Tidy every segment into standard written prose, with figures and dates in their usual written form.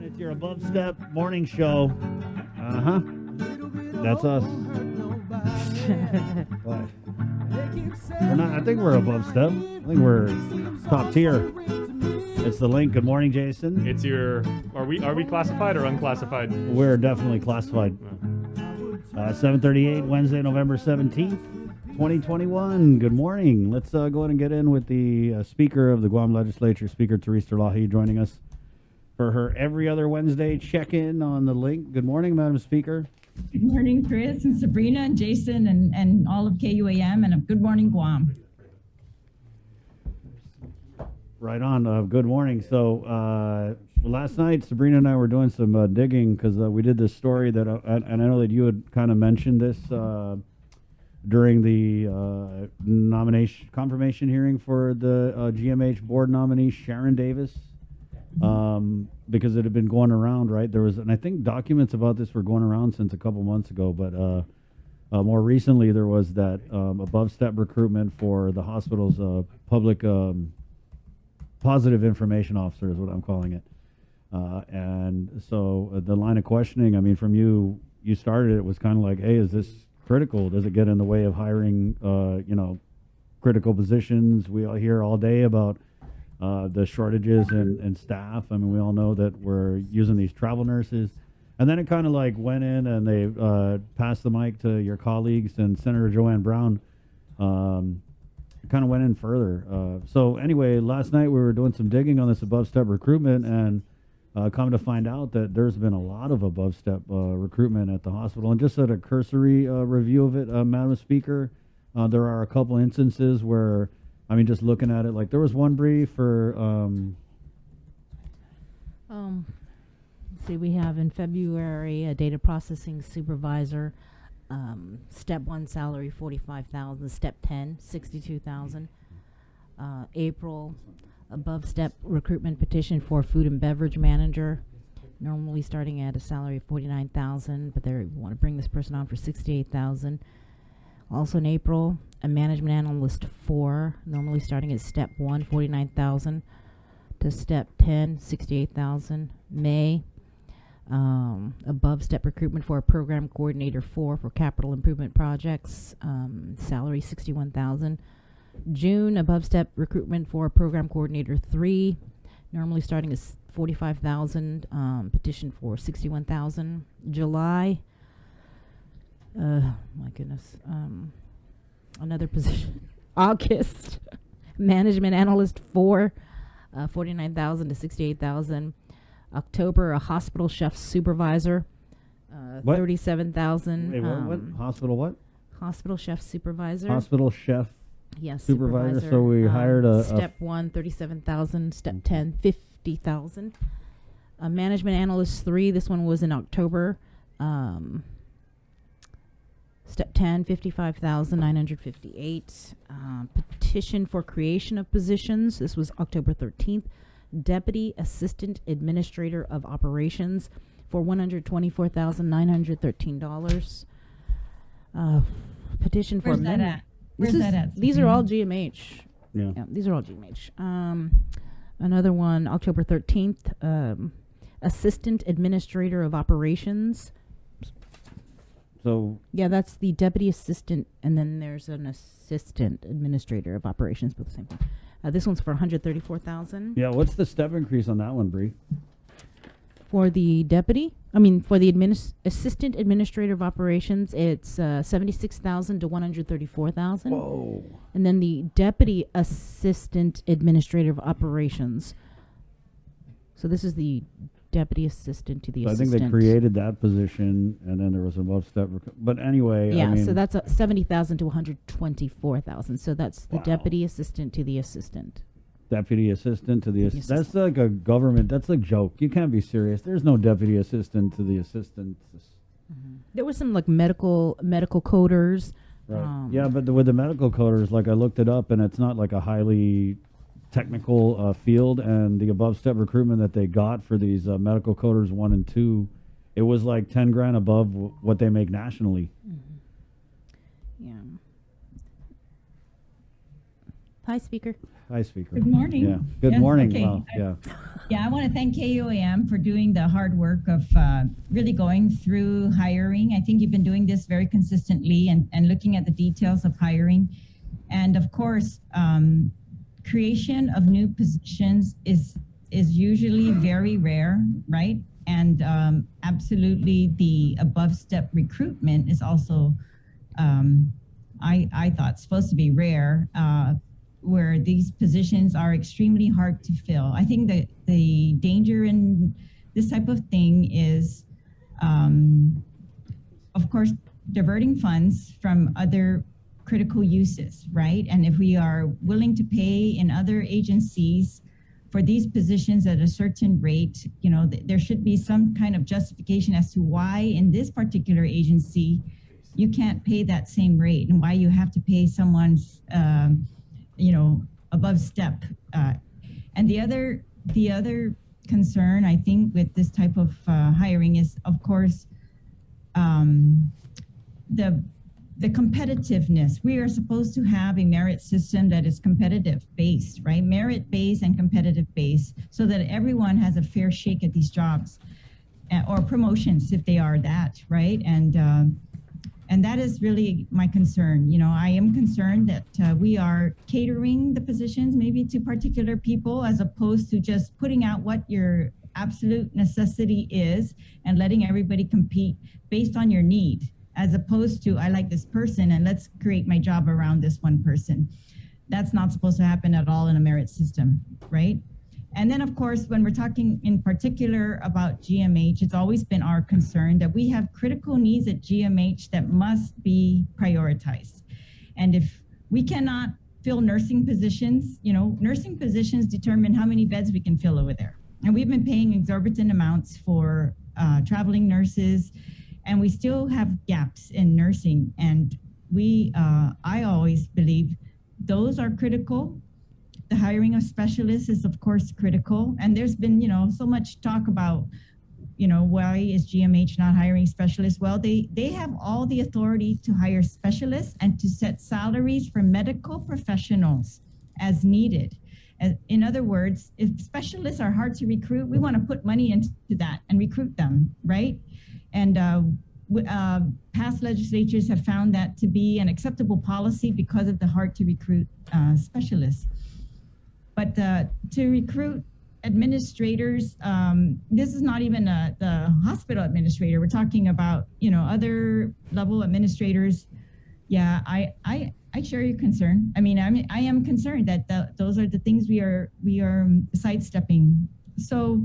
It's your Above Step morning show. Uh-huh. That's us. What? We're not, I think we're above step. I think we're top tier. It's the link. Good morning, Jason. It's your. Are we classified or unclassified? We're definitely classified. 7:38, Wednesday, November 17th, 2021. Good morning. Let's go ahead and get in with the Speaker of the Guam Legislature, Speaker Therese Terlaje, joining us for her every other Wednesday check-in on the link. Good morning, Madam Speaker. Good morning, Chris and Sabrina and Jason and all of KUAM, and a good morning, Guam. Right on. Good morning. So last night, Sabrina and I were doing some digging because we did this story that, and I know that you had kind of mentioned this during the nomination confirmation hearing for the GMH board nominee Sharon Davis, because it had been going around, right? There was, and I think documents about this were going around since a couple months ago, but more recently there was that above step recruitment for the hospital's public positive information officer is what I'm calling it. And so the line of questioning, I mean, from you started it was kind of like, hey, is this critical? Does it get in the way of hiring, critical positions? We all hear all day about the shortages in staff. I mean, we all know that we're using these travel nurses. And then it kind of like went in and they passed the mic to your colleagues, and Senator Joanne Brown kind of went in further. So anyway, last night we were doing some digging on this above step recruitment, and come to find out that there's been a lot of above step recruitment at the hospital. And just at a cursory review of it, Madam Speaker, there are a couple instances where, I mean, just looking at it, like there was one brief for let's see, we have in February a data processing supervisor, step 1 salary 45,000, step 10 62,000. April, above step recruitment petition for food and beverage manager, normally starting at a salary of 49,000, but they want to bring this person on for 68,000. Also in April, a management analyst 4, normally starting at step 1 49,000 to step 10 68,000. May, above step recruitment for a program coordinator 4 for capital improvement projects, salary 61,000. June, above step recruitment for a program coordinator 3, normally starting as 45,000, petition for 61,000. July, my goodness, another position. August, management analyst 4, 49,000 to 68,000. October, a hospital chef supervisor, 37,000. Wait, what? Hospital what? Hospital chef supervisor. Hospital chef. Yes, supervisor. So we hired a step 1 37,000, step 10 50,000. A management analyst 3. This one was in October. Step 10 55,958. Petition for creation of positions. This was October 13th. Deputy Assistant Administrator of Operations for $124,913. Petition for Where's that at? Where's that at? These are all GMH. Yeah. These are all GMH. Another one, October 13th, Assistant Administrator of Operations. So yeah, that's the Deputy Assistant, and then there's an Assistant Administrator of Operations, but the same thing. This one's for $134,000. yeah, what's the step increase on that one, Bree? For the deputy, for the Assistant Administrator of Operations, it's 76,000 to 134,000. Whoa. And then the Deputy Assistant Administrator of Operations. So this is the Deputy Assistant to the So Assistant. I think they created that position, and then there was above step. But anyway, Yeah, I mean, so that's 70,000 to 124,000. So that's the Wow. Deputy Assistant to the Assistant. deputy assistant to the To the assistant. That's like a government. That's a joke. You can't be serious. There's no deputy assistant to the assistant. There was some like medical coders. Right. Yeah, but with the medical coders, like I looked it up, and it's not like a highly technical field. And the above step recruitment that they got for these medical coders 1 and 2, it was like 10 grand above what they make nationally. Yeah. Hi, Speaker. Hi, Speaker. Good morning. Yeah. Good Yes, morning. okay. Wow. Yeah. Yeah, I want to thank KUAM for doing the hard work of really going through hiring. I think you've been doing this very consistently and looking at the details of hiring. And of course, creation of new positions is usually very rare, right? And absolutely the above step recruitment is also, I thought, supposed to be rare, where these positions are extremely hard to fill. I think that the danger in this type of thing is, of course, diverting funds from other critical uses, right? And if we are willing to pay in other agencies for these positions at a certain rate, you know, there should be some kind of justification as to why in this particular agency you can't pay that same rate and why you have to pay someone's, you know, above step. And the other concern, I think, with this type of hiring is, of course, the competitiveness. We are supposed to have a merit system that is competitive based, right? Merit based and competitive based, so that everyone has a fair shake at these jobs, or promotions if they are that, right? And that is really my concern. You know, I am concerned that we are catering the positions maybe to particular people as opposed to just putting out what your absolute necessity is and letting everybody compete based on your need, as opposed to, I like this person and let's create my job around this one person. That's not supposed to happen at all in a merit system, right? And then, of course, when we're talking in particular about GMH, it's always been our concern that we have critical needs at GMH that must be prioritized. And if we cannot fill nursing positions, you know, nursing positions determine how many beds we can fill over there. And we've been paying exorbitant amounts for traveling nurses, and we still have gaps in nursing. And I always believe those are critical. The hiring of specialists is, of course, critical. And there's been, you know, so much talk about, you know, why is GMH not hiring specialists? Well, they have all the authority to hire specialists and to set salaries for medical professionals as needed. In other words, if specialists are hard to recruit, we want to put money into that and recruit them, right? And past legislatures have found that to be an acceptable policy because of the hard to recruit specialists. But to recruit administrators, this is not even the hospital administrator. We're talking about, you know, other level administrators. Yeah, I share your concern. I mean, I am concerned that those are the things we are sidestepping. So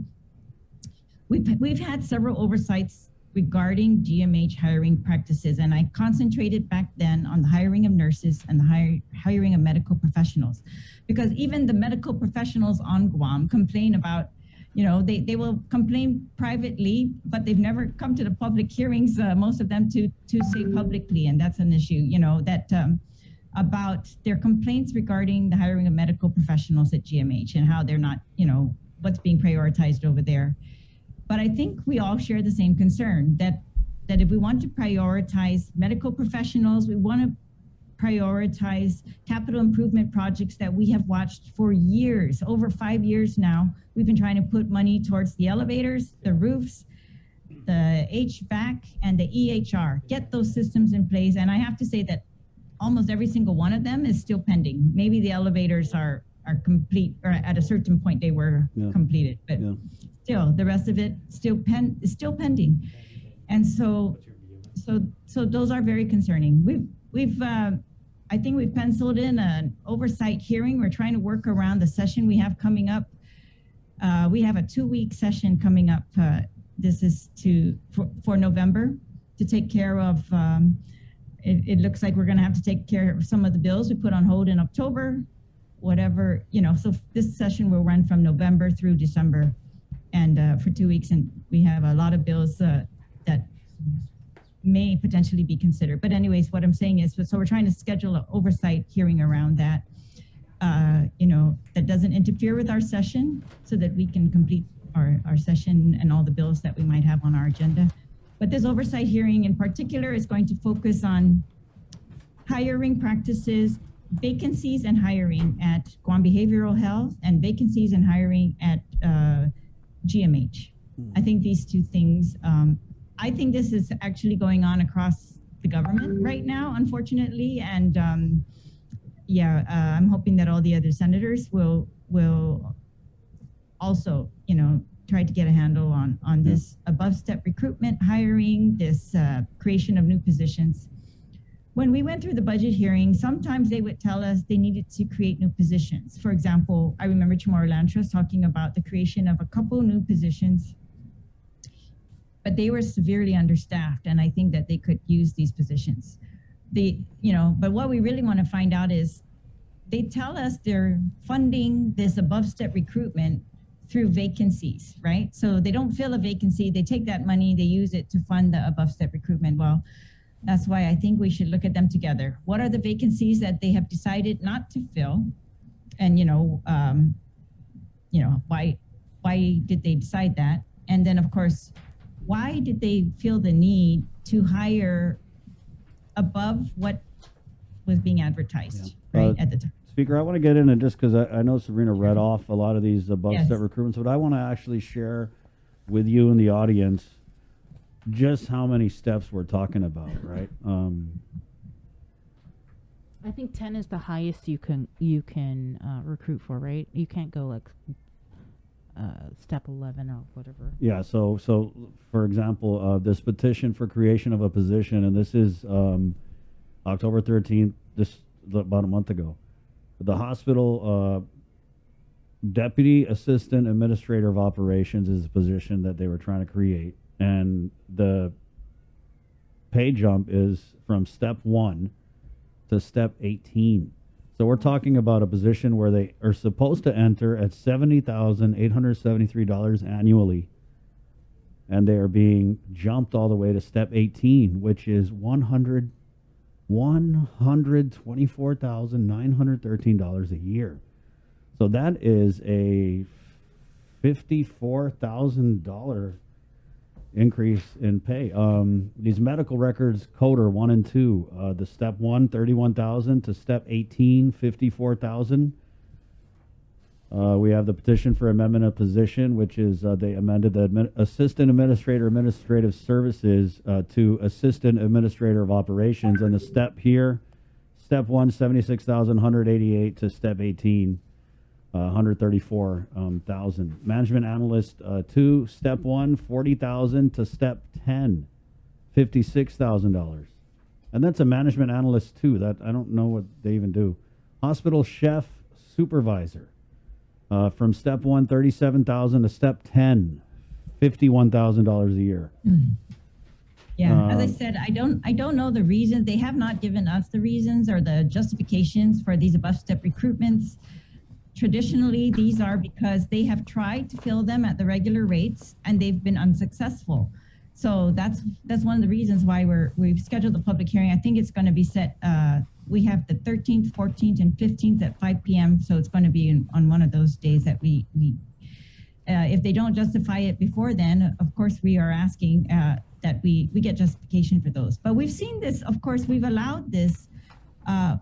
we've had several oversights regarding GMH hiring practices, and I concentrated back then on the hiring of nurses and the hiring of medical professionals, because even the medical professionals on Guam complain about, you know, they will complain privately, but they've never come to the public hearings, most of them to say publicly, and that's an issue, you know, that about their complaints regarding the hiring of medical professionals at GMH and how they're not, you know, what's being prioritized over there. But I think we all share the same concern that if we want to prioritize medical professionals, we want to prioritize capital improvement projects that we have watched for years, over 5 years now. We've been trying to put money towards the elevators, the roofs, the HVAC, and the EHR. Get those systems in place. And I have to say that almost every single one of them is still pending. Maybe the elevators are complete, or at a certain point they were completed, but still the rest of it is still pending. And so those are very concerning. I think we've penciled in an oversight hearing. We're trying to work around the session we have coming up. We have a 2-week session coming up. This is for November, to take care of, it looks like we're gonna have to take care of some of the bills we put on hold in October, whatever, you know, so this session will run from November through December, and for 2 weeks, and we have a lot of bills that may potentially be considered. But anyways, what I'm saying is, so we're trying to schedule an oversight hearing around that, you know, that doesn't interfere with our session, so that we can complete our session and all the bills that we might have on our agenda. But this oversight hearing in particular is going to focus on hiring practices, vacancies and hiring at Guam Behavioral Health and vacancies and hiring at GMH. I think these two things, I think this is actually going on across the government right now, unfortunately. And I'm hoping that all the other senators will also, try to get a handle on this above step recruitment, hiring, this creation of new positions. When we went through the budget hearing, sometimes they would tell us they needed to create new positions. For example, I remember Chamorro Lantras talking about the creation of a couple new positions, but they were severely understaffed, and I think that they could use these positions. But what we really want to find out is they tell us they're funding this above step recruitment through vacancies, right? So they don't fill a vacancy, they take that money, they use it to fund the above step recruitment. Well, that's why I think we should look at them together. What are the vacancies that they have decided not to fill? And why did they decide that? And then of course, why did they feel the need to hire above what was being advertised, right, at the time? Speaker, I want to get into just because I know Sabrina read off a lot of these above step recruitments, but I want to actually share with you and the audience just how many steps we're talking about, right? I think 10 is the highest you can recruit for, right? You can't go like step 11 or whatever. Yeah. So for example, this petition for creation of a position, and this is October 13th, about a month ago. The hospital deputy assistant administrator of operations is a position that they were trying to create, and the pay jump is from step 1 to step 18. So we're talking about a position where they are supposed to enter at $70,873 annually, and they are being jumped all the way to step 18, which is $124,913 a year. So that is a $54,000 increase in pay. These medical records coder 1 and 2, the step 1, $31,000 to step 18, $54,000. We have the petition for amendment of position, which is they amended the assistant administrator administrative services to assistant administrator of operations. And the step here, step 1, $76,188 to step 18, $134,000. Management analyst 2, step 1, $40,000 to step 10, $56,000. And that's a management analyst 2. That I don't know what they even do. Hospital chef supervisor. From step 1, $37,000 to step 10, $51,000 a year. Yeah, as I said, I don't know the reason. They have not given us the reasons or the justifications for these above step recruitments. Traditionally, these are because they have tried to fill them at the regular rates and they've been unsuccessful. So that's one of the reasons why we've scheduled the public hearing. I think it's going to be set. We have the 13th, 14th, and 15th at 5 p.m. So it's going to be on one of those days that we if they don't justify it before then, of course, we are asking that we get justification for those. But we've seen this, of course, we've allowed this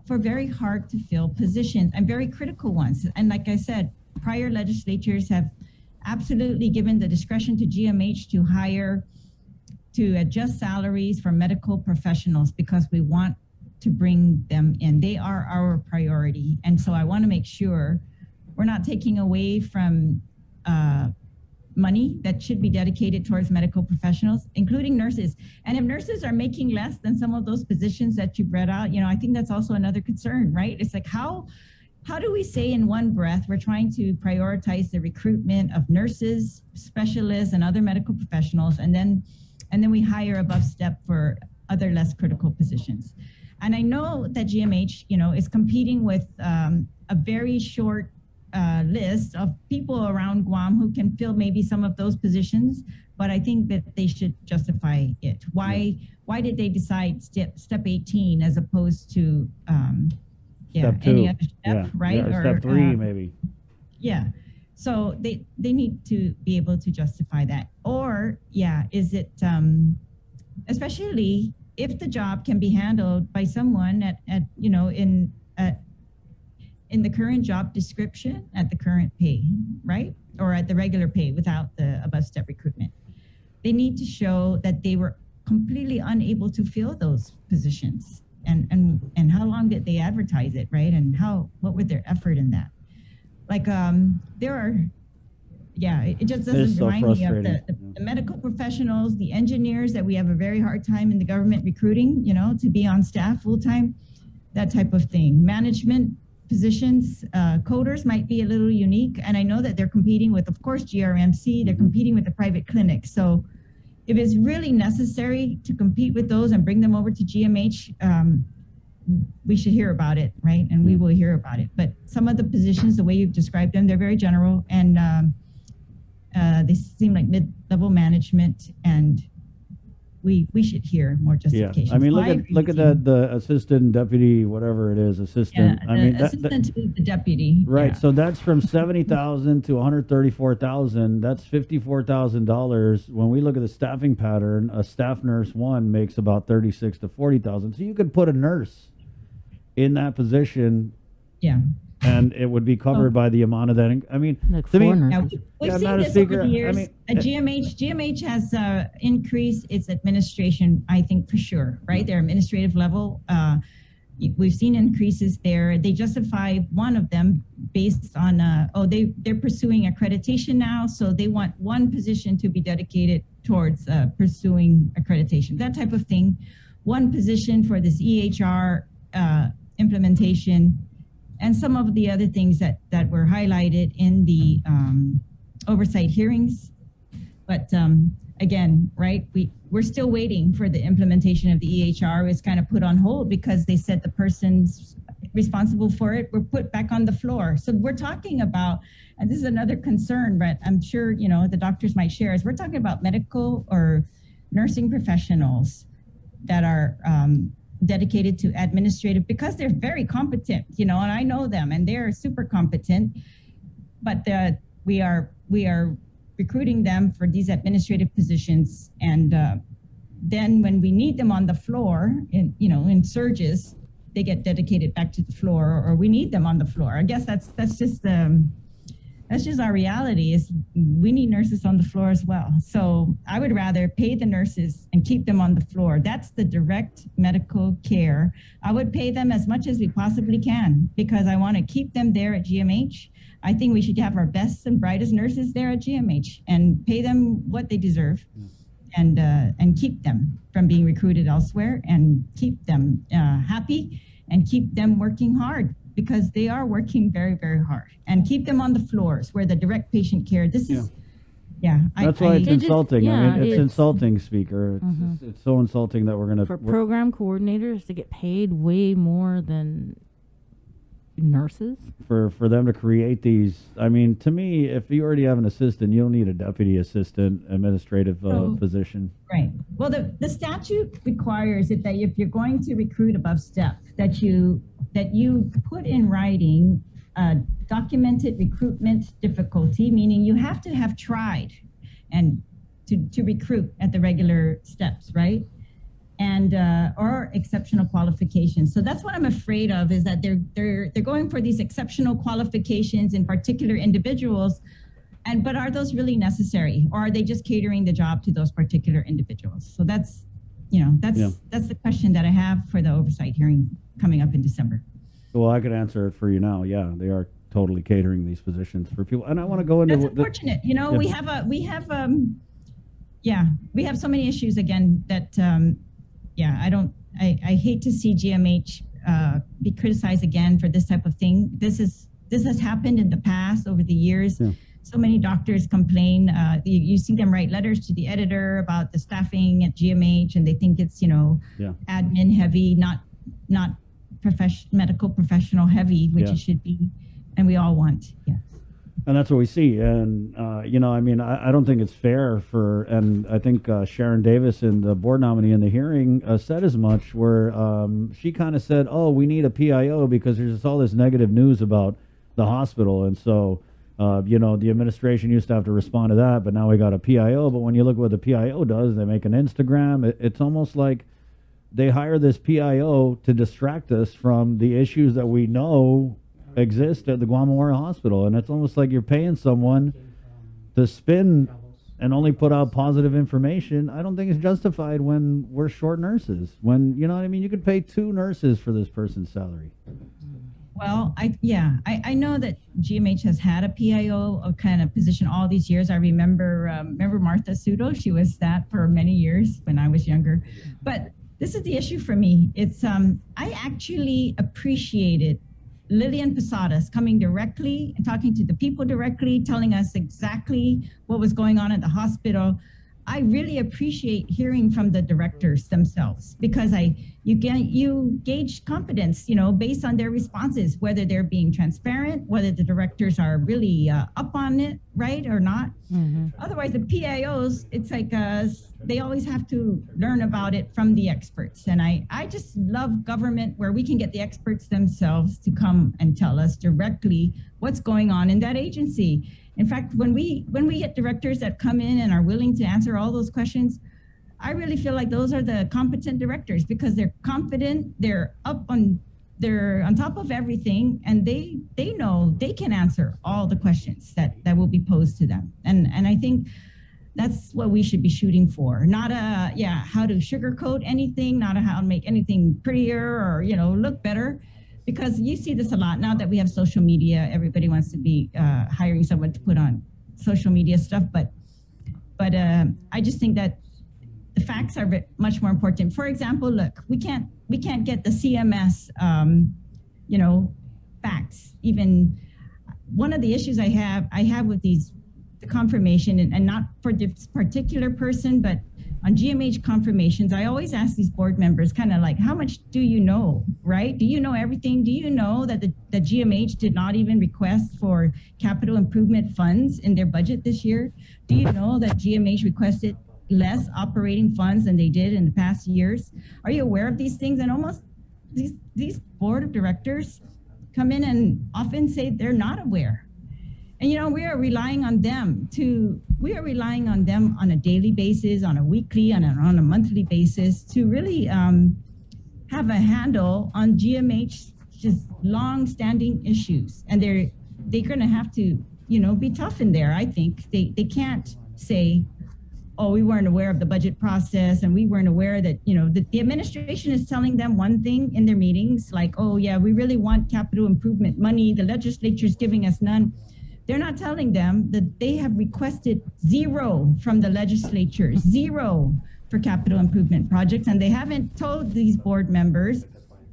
for very hard to fill positions and very critical ones. And like I said, prior legislatures have absolutely given the discretion to GMH to hire, to adjust salaries for medical professionals because we want to bring them in. They are our priority. And so I want to make sure we're not taking away from money that should be dedicated towards medical professionals, including nurses. And if nurses are making less than some of those positions that you've read out, I think that's also another concern, right? It's like, how do we say in one breath, we're trying to prioritize the recruitment of nurses, specialists, and other medical professionals, and then we hire above step for other less critical positions. And I know that GMH, is competing with a very short list of people around Guam who can fill maybe some of those positions, but I think that they should justify it. Why did they decide step 18 as opposed to step 2, any other step, right? Yeah, or step 3 maybe. Yeah. So they need to be able to justify that. Or is it especially if the job can be handled by someone at in the current job description at the current pay, right? Or at the regular pay without the above step recruitment. They need to show that they were completely unable to fill those positions. And how long did they advertise it, right? And what was their effort in that? Like, there are, it just doesn't so remind me of frustrating. the medical professionals, the engineers that we have a very hard time in the government recruiting, to be on staff full time, that type of thing. Management positions, coders might be a little unique. And I know that they're competing with, of course, GRMC, they're competing with the private clinics. So if it's really necessary to compete with those and bring them over to GMH, we should hear about it, right? And we will hear about it. But some of the positions, the way you've described them, they're very general, and they seem like mid-level management, and we should hear more justifications. Yeah, I mean, So look at agree with you. the assistant deputy, whatever it is, assistant. Yeah, I mean, the assistant to the deputy. right. Yeah. So that's from 70,000 to 134,000. That's $54,000. When we look at the staffing pattern, a staff nurse one makes about 36 to 40,000. So you could put a nurse in that position, Yeah. and it would be covered by the amount of that. I mean, Like to me, 4 Now, nurses. we've Yeah, seen Madam this Speaker, over the I years. mean, At GMH has increased its administration, I think, for sure, right? Their administrative level. We've seen increases there. They justify one of them based on, they're pursuing accreditation now, so they want one position to be dedicated towards pursuing accreditation, that type of thing. One position for this EHR implementation, and some of the other things that were highlighted in the oversight hearings. But again, right, we're still waiting for the implementation of the EHR. It's kind of put on hold because they said the persons responsible for it were put back on the floor. So we're talking about, and this is another concern, but I'm sure, the doctors might share, is we're talking about medical or nursing professionals that are dedicated to administrative, because they're very competent, and I know them, and they're super competent, but we are recruiting them for these administrative positions, and then when we need them on the floor in surges, they get dedicated back to the floor, or we need them on the floor. I guess that's just our reality, is we need nurses on the floor as well. So I would rather pay the nurses and keep them on the floor. That's the direct medical care. I would pay them as much as we possibly can because I want to keep them there at GMH. I think we should have our best and brightest nurses there at GMH and pay them what they deserve, and keep them from being recruited elsewhere, and keep them happy, and keep them working hard, because they are working very, very hard, and keep them on the floors where the direct patient care. This is, that's why it's It just- insulting. I yeah, mean, it's it's- insulting, Speaker. It's so insulting that we're going For program coordinators to get paid way more than nurses. for them to create these. I mean, to me, if you already have an assistant, you don't need a deputy assistant administrative position. right. Well, the statute requires it that if you're going to recruit above step, that you put in writing documented recruitment difficulty, meaning you have to have tried and to recruit at the regular steps, right? And or exceptional qualifications. So that's what I'm afraid of, is that they're going for these exceptional qualifications in particular individuals, but are those really necessary, or are they just catering the job to those particular individuals? So that's the question that I have for the oversight hearing coming up in December. Well, I could answer it for you now. Yeah, they are totally catering these positions for people. And I want to go into That's unfortunate. We have so many issues again that I hate to see GMH be criticized again for this type of thing. This has happened in the past over the years. Yeah. So many doctors complain. You see them write letters to the editor about the staffing at GMH, and they think it's admin heavy, not medical professional heavy, which it should be, and we all want. Yes. And that's what we see. And, I mean, I don't think it's fair and I think Sharon Davis, in the board nominee in the hearing, said as much, where she kind of said, we need a PIO because there's just all this negative news about the hospital. And so, the administration used to have to respond to that, but now we got a PIO. But when you look at what the PIO does, they make an Instagram. It's almost like they hire this PIO to distract us from the issues that we know exist at the Guam Memorial Hospital, and it's almost like you're paying someone to spin and only put out positive information. I don't think it's justified when we're short nurses. When, you know what I mean? You could pay 2 nurses for this person's salary. Well, I know that GMH has had a PIO kind of position all these years. I remember Martha Sudo. She was that for many years when I was younger. But this is the issue for me. It's I actually appreciated Lillian Posadas coming directly and talking to the people directly, telling us exactly what was going on at the hospital. I really appreciate hearing from the directors themselves, because you gauge confidence, based on their responses, whether they're being transparent, whether the directors are really up on it, right, or not. Mm-hmm. Otherwise, the PIOs, it's like they always have to learn about it from the experts. And I just love government where we can get the experts themselves to come and tell us directly what's going on in that agency. In fact, when we get directors that come in and are willing to answer all those questions, I really feel like those are the competent directors, because they're confident, they're on top of everything, and they know they can answer all the questions that will be posed to them. And I think that's what we should be shooting for. Not how to sugarcoat anything, not how to make anything prettier or, look better. Because you see this a lot now that we have social media. Everybody wants to be hiring someone to put on social media stuff, but I just think that the facts are much more important. For example, look, we can't get the CMS, facts. Even one of the issues I have with the confirmation, and not for this particular person, but on GMH confirmations, I always ask these board members kind of like, how much do you know, right? Do you know everything? Do you know that the GMH did not even request for capital improvement funds in their budget this year? Do you know that GMH requested less operating funds than they did in the past years? Are you aware of these things? And almost these board of directors come in and often say they're not aware. And we are relying on them on a daily basis, on a weekly, on a monthly basis to really have a handle on GMH's just long-standing issues. And they're going to have to, be tough in there. I think they can't say, oh, we weren't aware of the budget process, and we weren't aware that, the administration is telling them one thing in their meetings, like, oh yeah, we really want capital improvement money. The legislature is giving us none. They're not telling them that they have requested 0 from the legislature, 0 for capital improvement projects. And they haven't told these board members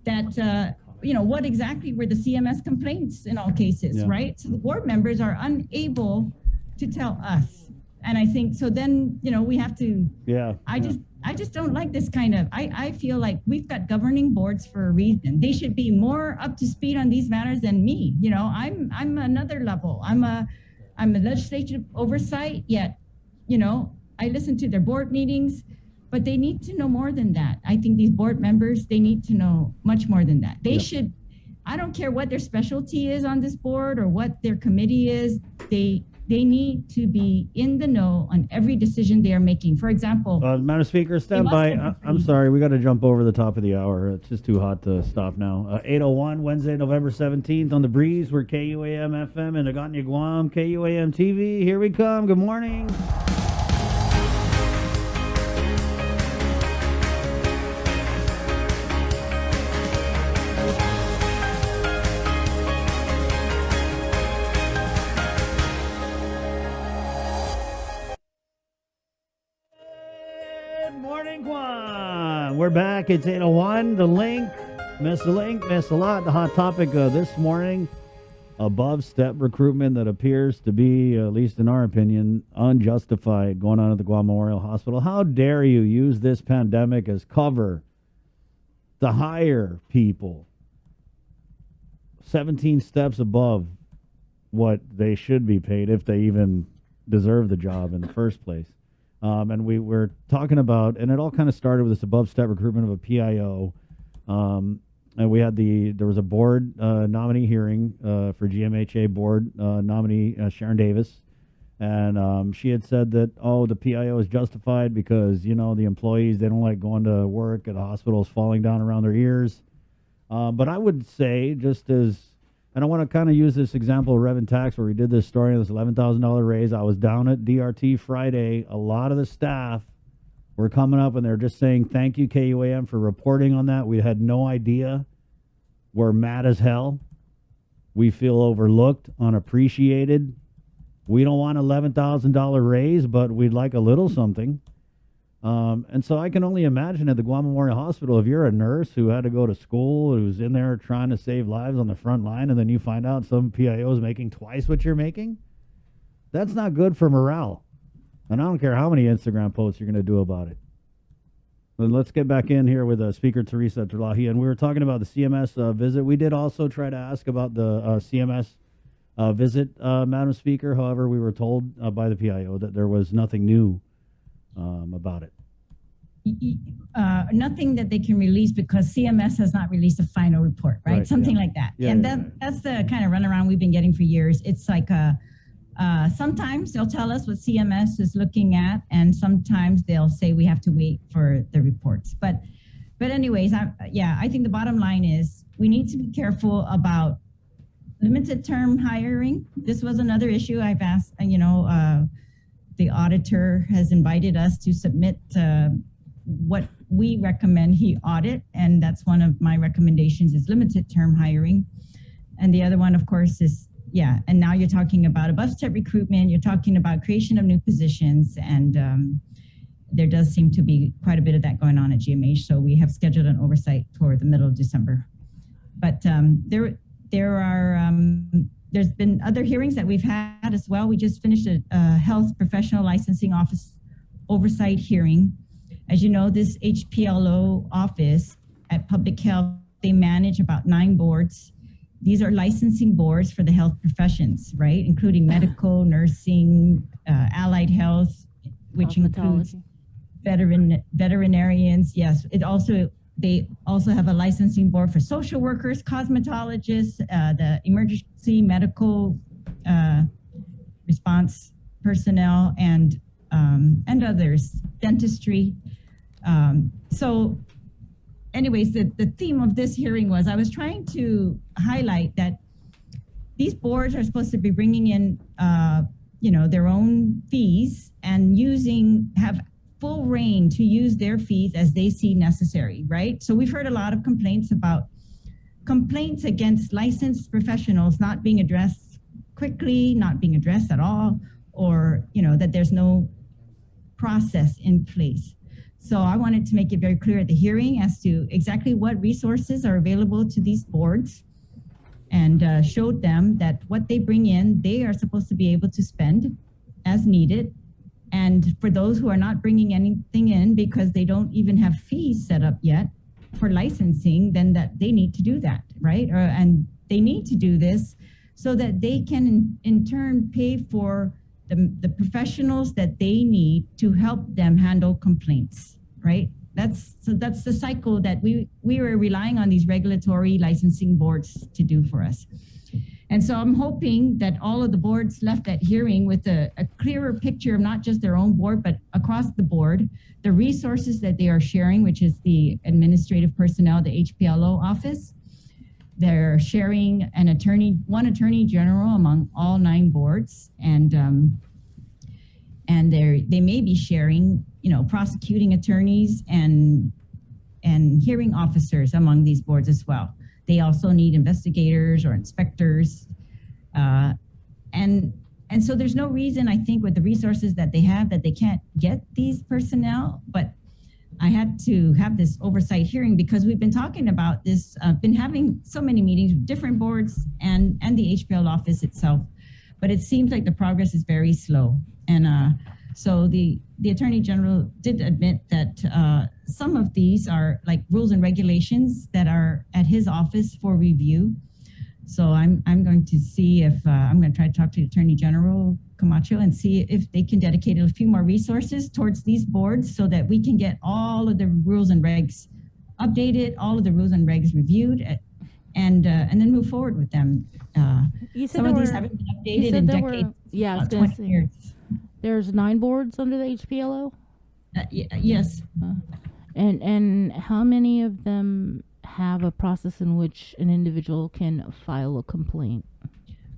that, what exactly were the CMS complaints in all cases, right? So the board members are unable to tell us. And I think, so then, we have to, I just don't like this kind of, I feel like we've got governing boards for a reason. They should be more up to speed on these matters than me. I'm another level. I'm a legislative oversight, yet, I listen to their board meetings, but they need to know more than that. I think these board members, they need to know much more than that. They should, I don't care what their specialty is on this board or what their committee is, they need to be in the know on every decision they are making. For example, Madam Speaker, stand by. I'm sorry, we got to jump over the top of the hour. It's just too hot to stop now. 8:01, Wednesday, November 17th on the Breeze. We're KUAM FM in Agotnia, Guam, KUAM TV. Here we come. Good morning. We're back. It's 8:01. The link. Miss a lot. The hot topic this morning, above step recruitment that appears to be, at least in our opinion, unjustified going on at the Guam Memorial Hospital. How dare you use this pandemic as cover to hire people 17 steps above what they should be paid, if they even deserve the job in the first place. And we were talking about, and it all kind of started with this above step recruitment of a PIO. And we had there was a board nominee hearing for GMHA board nominee Sharon Davis. And she had said that, the PIO is justified because, the employees, they don't like going to work at hospitals falling down around their ears. But I would say, And I want to kind of use this example of Rev and Tax where we did this story of this $11,000 raise. I was down at DRT Friday. A lot of the staff were coming up and they're just saying, thank you, KUAM, for reporting on that. We had no idea. We're mad as hell. We feel overlooked, unappreciated. We don't want $11,000 raise, but we'd like a little something. And so I can only imagine at the Guam Memorial Hospital, if you're a nurse who had to go to school, who's in there trying to save lives on the front line, and then you find out some PIO is making twice what you're making, that's not good for morale. And I don't care how many Instagram posts you're going to do about it. Then let's get back in here with Speaker Therese Terlaje. And we were talking about the CMS visit. We did also try to ask about the CMS visit, Madam Speaker. However, we were told by the PIO that there was nothing new about it. Nothing that they can release because CMS has not released a final report, right? Something like that. Yeah, and yeah, that's the kind of runaround we've been getting for years. It's like sometimes they'll tell us what CMS is looking at, and sometimes they'll say we have to wait for the reports. But anyways, I think the bottom line is we need to be careful about limited term hiring. This was another issue I've asked, the auditor has invited us to submit what we recommend he audit, and that's one of my recommendations is limited term hiring. And the other one, of course, is, and now you're talking about above-step recruitment, you're talking about creation of new positions, and there does seem to be quite a bit of that going on at GMH, so we have scheduled an oversight for the middle of December. But there's been other hearings that we've had as well. We just finished a health professional licensing office oversight hearing. As you know, this HPLO office at Public Health, they manage about 9 boards. These are licensing boards for the health professions, right? Including medical, nursing, allied health, which includes veterinarians. Yes, they also have a licensing board for social workers, cosmetologists, the emergency medical response personnel, and others, dentistry. So anyways, the theme of this hearing was I was trying to highlight that these boards are supposed to be bringing in, their own fees and have full reign to use their fees as they see necessary, right? So we've heard a lot of complaints against licensed professionals not being addressed quickly, not being addressed at all, or, that there's no process in place. So I wanted to make it very clear at the hearing as to exactly what resources are available to these boards, and showed them that what they bring in, they are supposed to be able to spend as needed. And for those who are not bringing anything in because they don't even have fees set up yet for licensing, then that they need to do that, right? And they need to do this so that they can in turn pay for the professionals that they need to help them handle complaints, right? That's the cycle that we were relying on these regulatory licensing boards to do for us. And so I'm hoping that all of the boards left that hearing with a clearer picture of not just their own board, but across the board, the resources that they are sharing, which is the administrative personnel, the HPLO office. They're sharing one attorney general among all 9 boards, and they may be sharing, prosecuting attorneys and hearing officers among these boards as well. They also need investigators or inspectors. And so there's no reason, I think, with the resources that they have that they can't get these personnel. But I had to have this oversight hearing because we've been talking about this, been having so many meetings with different boards and the HPL office itself. But it seems like the progress is very slow. And so the Attorney General did admit that some of these are like rules and regulations that are at his office for review. So I'm going to see if I'm going to try to talk to the Attorney General Camacho and see if they can dedicate a few more resources towards these boards so that we can get all of the rules and regs updated, all of the rules and regs reviewed, and then move forward with them. Some of these haven't been updated in decades. Yeah, I was 20 say, years. There's 9 boards under the HPLO? Yes. And how many of them have a process in which an individual can file a complaint?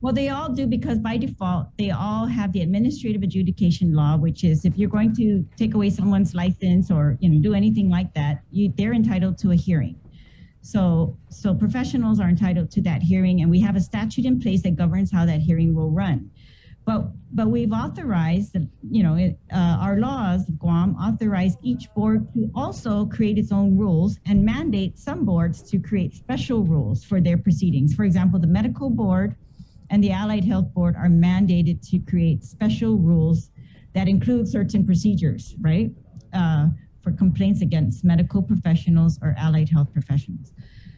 Well, they all do, because by default, they all have the administrative adjudication law, which is if you're going to take away someone's license or do anything like that, they're entitled to a hearing. So professionals are entitled to that hearing, and we have a statute in place that governs how that hearing will run. But we've authorized, our laws of Guam authorize each board to also create its own rules and mandate some boards to create special rules for their proceedings. For example, the medical board and the Allied Health Board are mandated to create special rules that include certain procedures, right? For complaints against medical professionals or allied health professionals.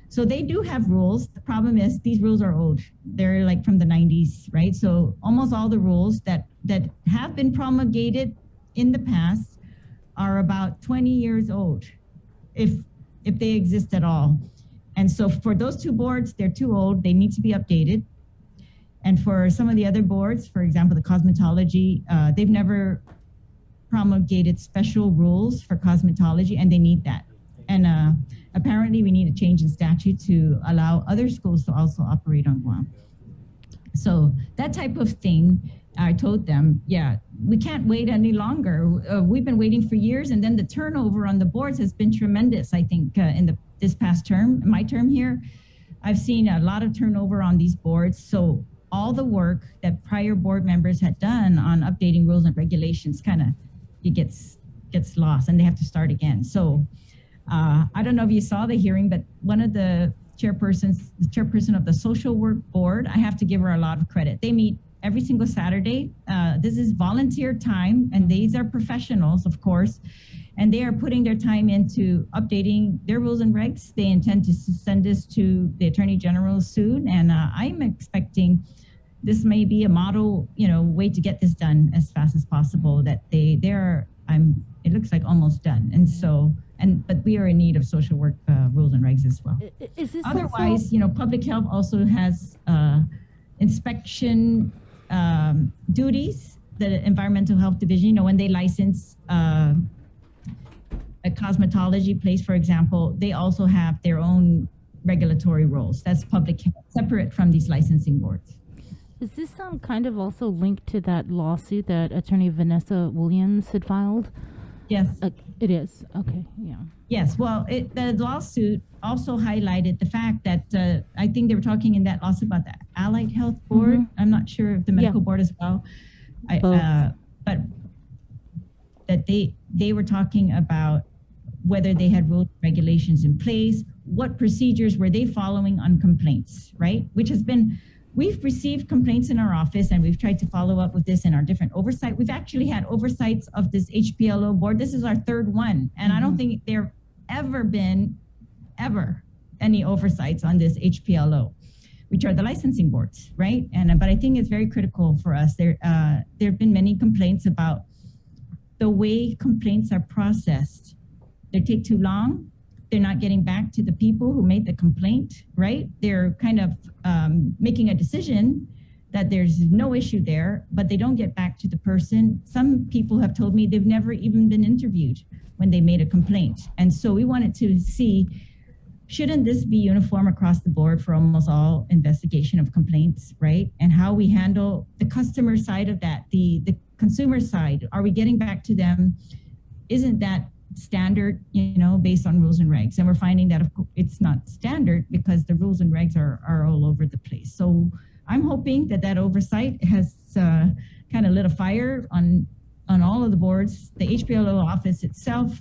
So they do have rules. The problem is these rules are old. They're like from the 90s, right? So almost all the rules that have been promulgated in the past are about 20 years old, if they exist at all. And so for those two boards, they're too old. They need to be updated. And for some of the other boards, for example, the cosmetology, they've never promulgated special rules for cosmetology, and they need that. And apparently we need a change in statute to allow other schools to also operate on Guam. So that type of thing, I told them, yeah, we can't wait any longer. We've been waiting for years, and then the turnover on the boards has been tremendous. I think in this past term, my term here, I've seen a lot of turnover on these boards. So all the work that prior board members had done on updating rules and regulations it gets lost, and they have to start again. So I don't know if you saw the hearing, but one of the chairperson of the social work board, I have to give her a lot of credit. They meet every single Saturday. This is volunteer time, and these are professionals, of course, and they are putting their time into updating their rules and regs. They intend to send this to the Attorney General soon, and I'm expecting this may be a model, way to get this done as fast as possible. That it looks like almost done, and so. But we are in need of social work rules and regs as well. Is this otherwise, public health also has inspection duties. The Environmental Health Division, when they license a cosmetology place, for example, they also have their own regulatory roles. That's public health, separate from these licensing boards. Is this kind of also linked to that lawsuit that Attorney Vanessa Williams had filed? Yes. It is. Okay. Yeah. Yes. Well, the lawsuit also highlighted the fact that I think they were talking in that lawsuit about the Allied Health Board. Mm-hmm. I'm not sure if the medical board as well. But that they were talking about whether they had rules and regulations in place, what procedures were they following on complaints, right? We've received complaints in our office, and we've tried to follow up with this in our different oversight. We've actually had oversights of this HPLO board. This is our third one. And I don't think there ever been any oversights on this HPLO, which are the licensing boards, right? But I think it's very critical for us. There have been many complaints about the way complaints are processed. They take too long. They're not getting back to the people who made the complaint, right? They're kind of making a decision that there's no issue there, but they don't get back to the person. Some people have told me they've never even been interviewed when they made a complaint. And so we wanted to see, shouldn't this be uniform across the board for almost all investigation of complaints, right? And how we handle the customer side of that, the consumer side. Are we getting back to them? Isn't that standard, based on rules and regs? And we're finding that it's not standard because the rules and regs are all over the place. So I'm hoping that oversight has kind of lit a fire on all of the boards, the HPLO office itself,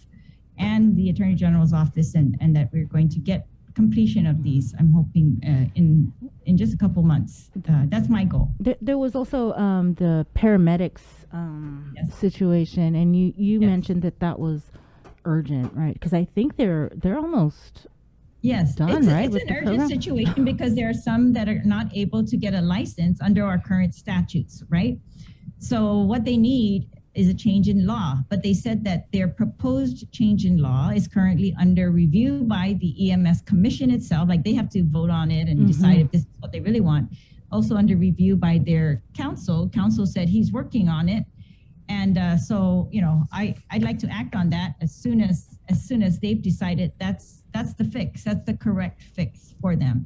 and the Attorney General's office, and that we're going to get completion of these. I'm hoping in just a couple months. That's my goal. There was also the paramedics situation, and you mentioned that was urgent, right? Because I think they're almost done, right? It's an urgent situation because there are some that are not able to get a license under our current statutes, right? So what they need is a change in law, but they said that their proposed change in law is currently under review by the EMS Commission itself. Like they have to vote on it and decide if this is what they really want. Also under review by their counsel. Counsel said he's working on it. And so, I'd like to act on that as soon as they've decided that's the fix, that's the correct fix for them.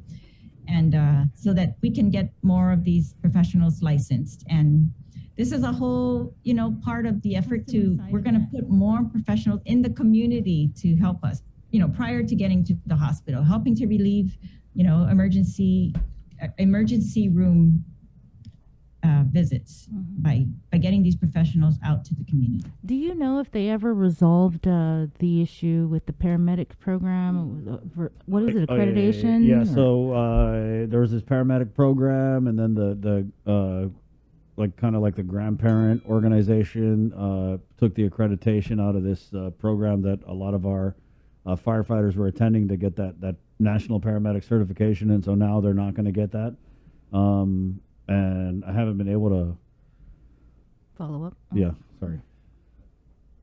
And so that we can get more of these professionals licensed. And this is a whole, part of the effort we're going to put more professionals in the community to help us, prior to getting to the hospital, helping to relieve, emergency room visits by getting these professionals out to the community. Do you know if they ever resolved the issue with the paramedic program? What is it, accreditation? Yeah, or? so there was this paramedic program, and then the like the grandparent organization took the accreditation out of this program that a lot of our firefighters were attending to get that national paramedic certification, and so now they're not going to get that. And I haven't been able to Follow up? Yeah, sorry.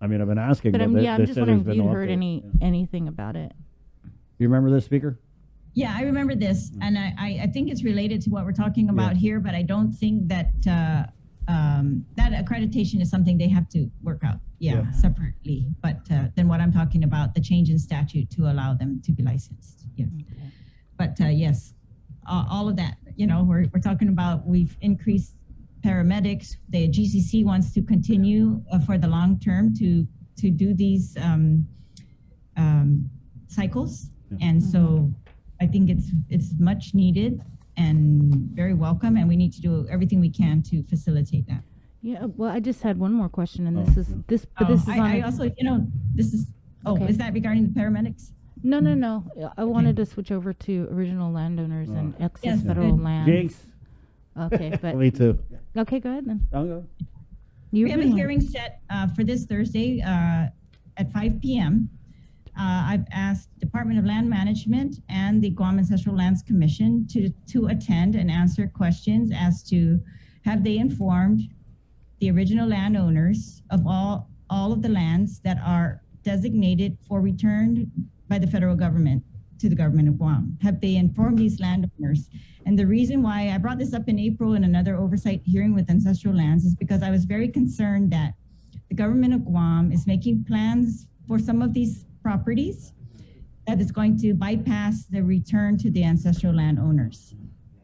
I mean, I've been asking, but I'm just wondering if you'd heard update. anything about it. You remember this, speaker? Yeah, I remember this, and I think it's related to what we're talking about here, but I don't think that that accreditation is something they have to work out, separately. But then what I'm talking about, the change in statute to allow them to be licensed. Yes. Okay. But yes, all of that, we're talking about, we've increased paramedics. The GCC wants to continue for the long term to do these cycles, and so I think it's much needed and very welcome, and we need to do everything we can to facilitate that. Yeah, well, I just had one more question, and this is on. I also, this is. Okay. Is that regarding the paramedics? No. I wanted to switch over to original landowners and excess federal good. lands. Jinx. Okay, but Me too. okay, go ahead then. I'll go. We have a hearing set for this Thursday at 5 p.m. I've asked Department of Land Management and the Guam Ancestral Lands Commission to attend and answer questions as to, have they informed the original landowners of all of the lands that are designated for return by the federal government to the government of Guam? Have they informed these landowners? And the reason why I brought this up in April in another oversight hearing with Ancestral Lands is because I was very concerned that the government of Guam is making plans for some of these properties that is going to bypass the return to the ancestral landowners.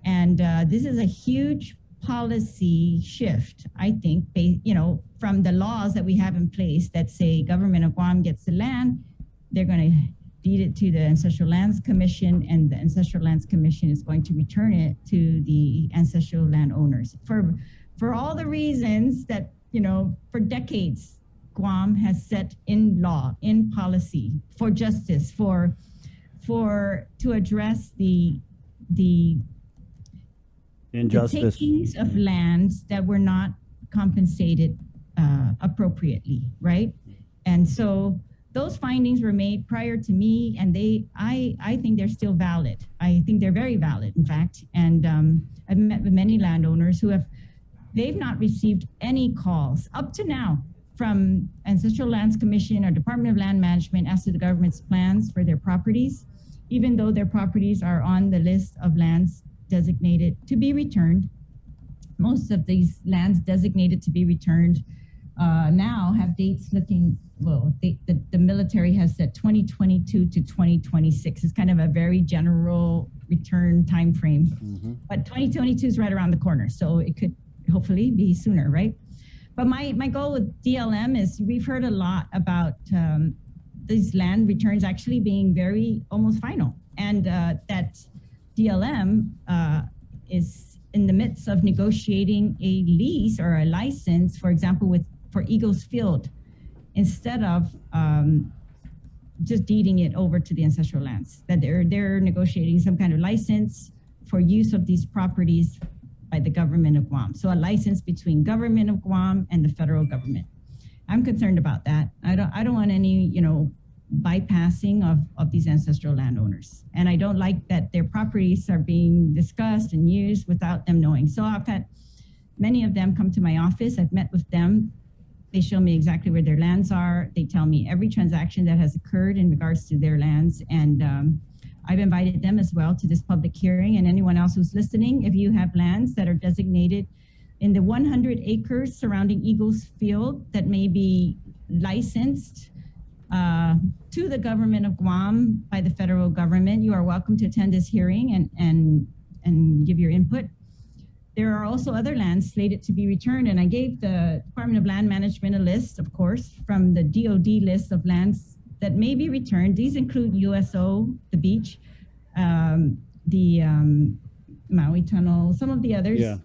And this is a huge policy shift, I think, from the laws that we have in place that say government of Guam gets the land, they're going to deed it to the Ancestral Lands Commission, and the Ancestral Lands Commission is going to return it to the ancestral landowners for all the reasons that, for decades, Guam has set in law, in policy, for justice, to address the Injustice. the takings of lands that were not compensated appropriately, right? And so those findings were made prior to me, and I think they're still valid. I think they're very valid, in fact. And I've met with many landowners they've not received any calls up to now from Ancestral Lands Commission or Department of Land Management as to the government's plans for their properties, even though their properties are on the list of lands designated to be returned. Most of these lands designated to be returned now have dates looking, the military has said 2022 to 2026. It's kind of a very general return time frame. Mm-hmm. But 2022 is right around the corner, so it could hopefully be sooner, right? But my goal with DLM is, we've heard a lot about these land returns actually being very almost final, and that DLM is in the midst of negotiating a lease or a license, for example, for Eagles Field, instead of just deeding it over to the ancestral lands. That they're negotiating some kind of license for use of these properties by the government of Guam. So a license between government of Guam and the federal government. I'm concerned about that. I don't want any, bypassing of these ancestral landowners. And I don't like that their properties are being discussed and used without them knowing. So I've had many of them come to my office. I've met with them. They show me exactly where their lands are. They tell me every transaction that has occurred in regards to their lands. And I've invited them as well to this public hearing, and anyone else who's listening, if you have lands that are designated in the 100 acres surrounding Eagles Field that may be licensed to the government of Guam by the federal government. You are welcome to attend this hearing and give your input. There are also other lands slated to be returned, and I gave the Department of Land Management a list, of course, from the DOD list of lands that may be returned. These include USO, the beach, the Maui Tunnel, some of the others. Yeah,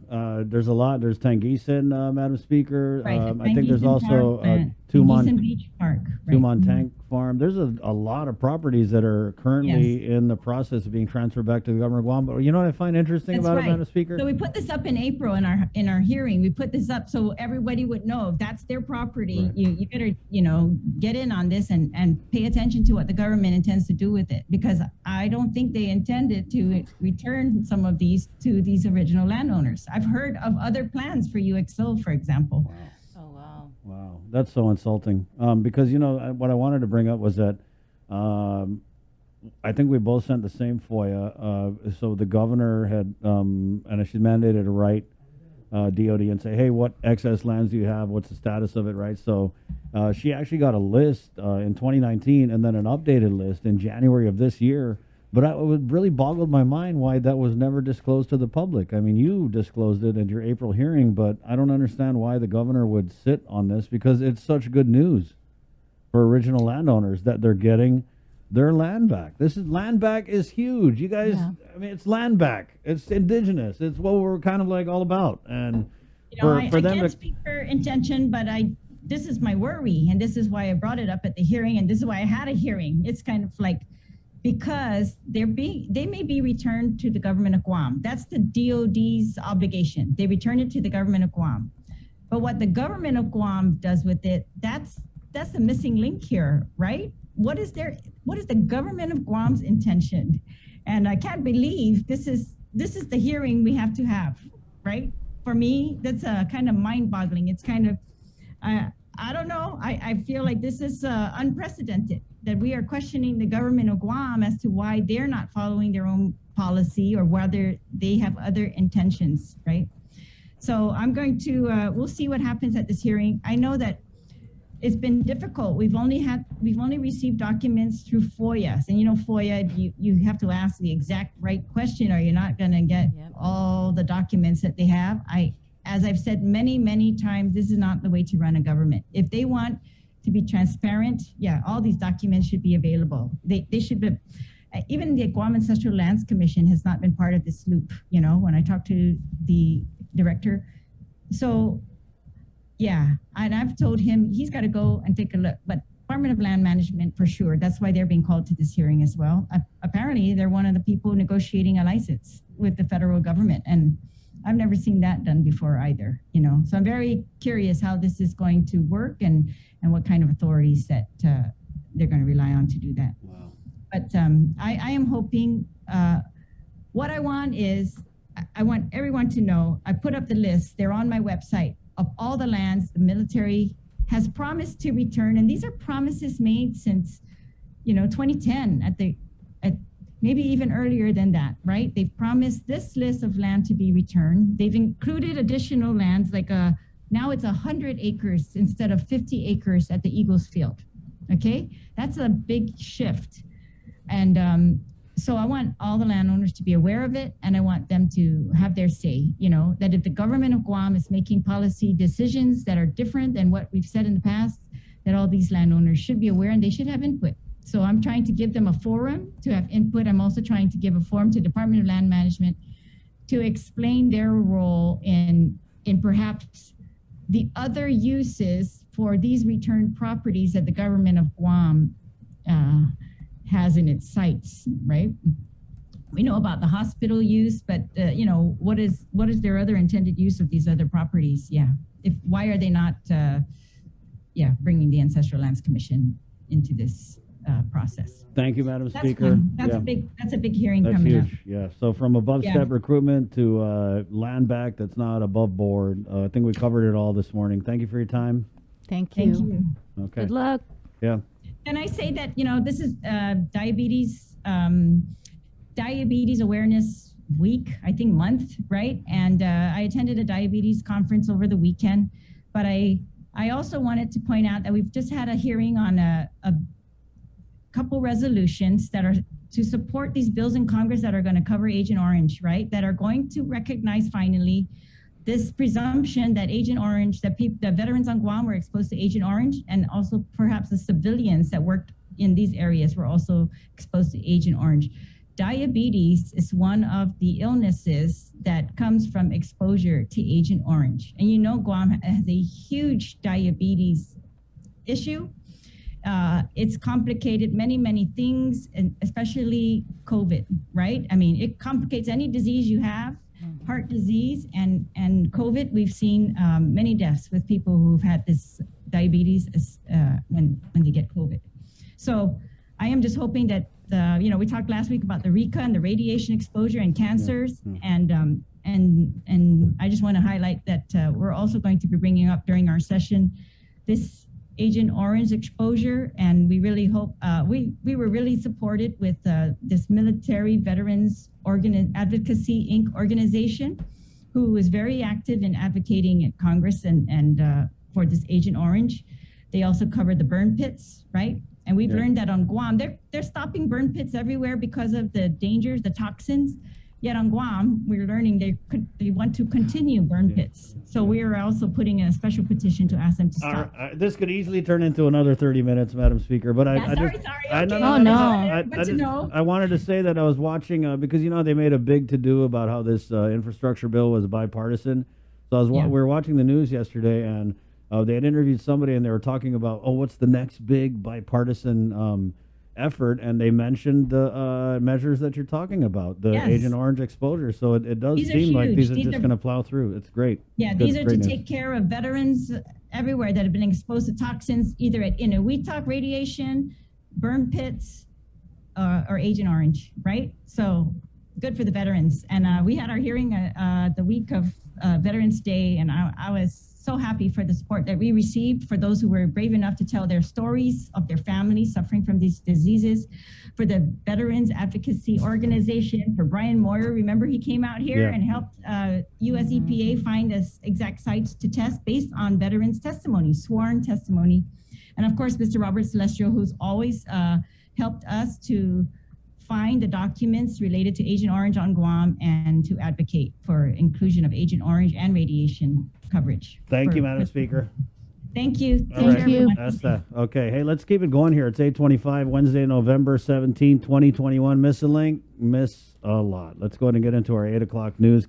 there's a lot. There's Tangisan, Madam Speaker. Right, I think there's Tangisan also Park plant, Tumon Tangisan Beach Park. Right. Tumon Tank Farm. There's a lot of properties that are currently in the process of being transferred back to the government of Guam. But you know what I find interesting That's about right. it, Madam Speaker? So we put this up in April in our hearing. We put this up so everybody would know if that's their property. Right. You better get in on this and pay attention to what the government intends to do with it, because I don't think they intended to return some of these to these original landowners. I've heard of other plans for UXO, for example. Wow. Oh, wow. Wow, that's so insulting. Because what I wanted to bring up was that I think we both sent the same FOIA. So the governor had, and she's mandated to write DOD and say, hey, what excess lands do you have? What's the status of it, right? So she actually got a list in 2019 and then an updated list in January of this year. But it really boggled my mind why that was never disclosed to the public. I mean, you disclosed it at your April hearing, but I don't understand why the governor would sit on this, because it's such good news for original landowners that they're getting their land back. Land back is huge. You guys, Yeah. I mean, it's land back. It's indigenous. It's what we're kind of like all about. And I for them can't to, speak for intention, but this is my worry, and this is why I brought it up at the hearing, and this is why I had a hearing. It's kind of like, because they may be returned to the government of Guam. That's the DOD's obligation. They return it to the government of Guam. But what the government of Guam does with it, that's the missing link here, right? What is the government of Guam's intention? And I can't believe this is the hearing we have to have, right? For me, that's kind of mind-boggling. It's kind of, I don't know. I feel like this is unprecedented, that we are questioning the government of Guam as to why they're not following their own policy or whether they have other intentions, right? So I'm going to, we'll see what happens at this hearing. I know that it's been difficult. We've only received documents through FOIAs, and FOIA, you have to ask the exact right question, or you're not going to get all the documents that they have. As I've said many, many times, this is not the way to run a government. If they want to be transparent, all these documents should be available. They should be. Even the Guam Ancestral Lands Commission has not been part of this loop. When I talked to the director, so and I've told him he's got to go and take a look. But Department of Land Management, for sure, that's why they're being called to this hearing as well. Apparently, they're one of the people negotiating a license with the federal government, and I've never seen that done before either, So I'm very curious how this is going to work and what kind of authorities that they're going to rely on to do that. wow. But I am hoping, what I want is, I want everyone to know, I put up the list, they're on my website, of all the lands the military has promised to return. And these are promises made since, 2010 at maybe even earlier than that, right? They've promised this list of land to be returned. They've included additional lands, like now it's 100 acres instead of 50 acres at the Eagles Field, okay? That's a big shift. And so I want all the landowners to be aware of it, and I want them to have their say, that if the government of Guam is making policy decisions that are different than what we've said in the past, that all these landowners should be aware and they should have input. So I'm trying to give them a forum to have input. I'm also trying to give a forum to Department of Land Management to explain their role in perhaps the other uses for these returned properties that the government of Guam has in its sites, right? We know about the hospital use, but what is their other intended use of these other properties? Why are they not bringing the Ancestral Lands Commission into this process? Thank you, Madam That's Speaker. fun. That's a big hearing That's coming up. huge. Yeah. So from above step recruitment to land back that's not above board. I think we covered it all this morning. Thank you for your time. Thank you. Thank you. Okay. Good luck. Yeah. And I say that, this is diabetes awareness week, I think month, right? And I attended a diabetes conference over the weekend, but I also wanted to point out that we've just had a hearing on a couple resolutions that are to support these bills in Congress that are going to cover Agent Orange, right? That are going to recognize finally this presumption that Agent Orange, that veterans on Guam were exposed to Agent Orange, and also perhaps the civilians that worked in these areas were also exposed to Agent Orange. Diabetes is one of the illnesses that comes from exposure to Agent Orange. And you know Guam has a huge diabetes issue. It's complicated many things, and especially COVID, right? I mean, it complicates any disease you have, heart disease and COVID. We've seen many deaths with people who've had this diabetes when they get COVID. So I am just hoping that we talked last week about the RECA and the radiation exposure and cancers, and I just want to highlight that we're also going to be bringing up during our session this Agent Orange exposure, and we really hope we were really supported with this Military Veterans Advocacy Inc. organization, who is very active in advocating at Congress and for this Agent Orange. They also covered the burn pits, right? And we've learned that on Guam, they're stopping burn pits everywhere because of the dangers, the toxins. Yet on Guam, we're learning they want to continue burn pits. So we are also putting in a special petition to ask them to stop. This could easily turn into another 30 minutes, Madam Speaker. But I wanted to say that I was watching because they made a big to do about how this infrastructure bill was bipartisan. So we were watching the news yesterday, and they had interviewed somebody, and they were talking about what's the next big bipartisan effort, and they mentioned the measures that you're talking about, the Agent Orange exposure. So it does seem like these are just going to plow through. It's great. Yeah, these are to take care of veterans everywhere that have been exposed to toxins, either at Inuitak radiation, burn pits, or Agent Orange, right? So good for the veterans. And we had our hearing the week of Veterans Day, and I was so happy for the support that we received for those who were brave enough to tell their stories of their families suffering from these diseases, for the Veterans Advocacy Organization, for Brian Moyer. Remember, he came out here and helped US EPA find us exact sites to test based on veterans' testimony, sworn testimony. And of course, Mr. Robert Celestial, who's always helped us to find the documents related to Agent Orange on Guam and to advocate for inclusion of Agent Orange and radiation coverage. Thank you, Madam Speaker. Thank you. Thank you. That's that. Okay. Hey, let's keep it going here. It's 8:25, Wednesday, November 17, 2021. Miss a link, miss a lot. Let's go ahead and get into our 8 o'clock news.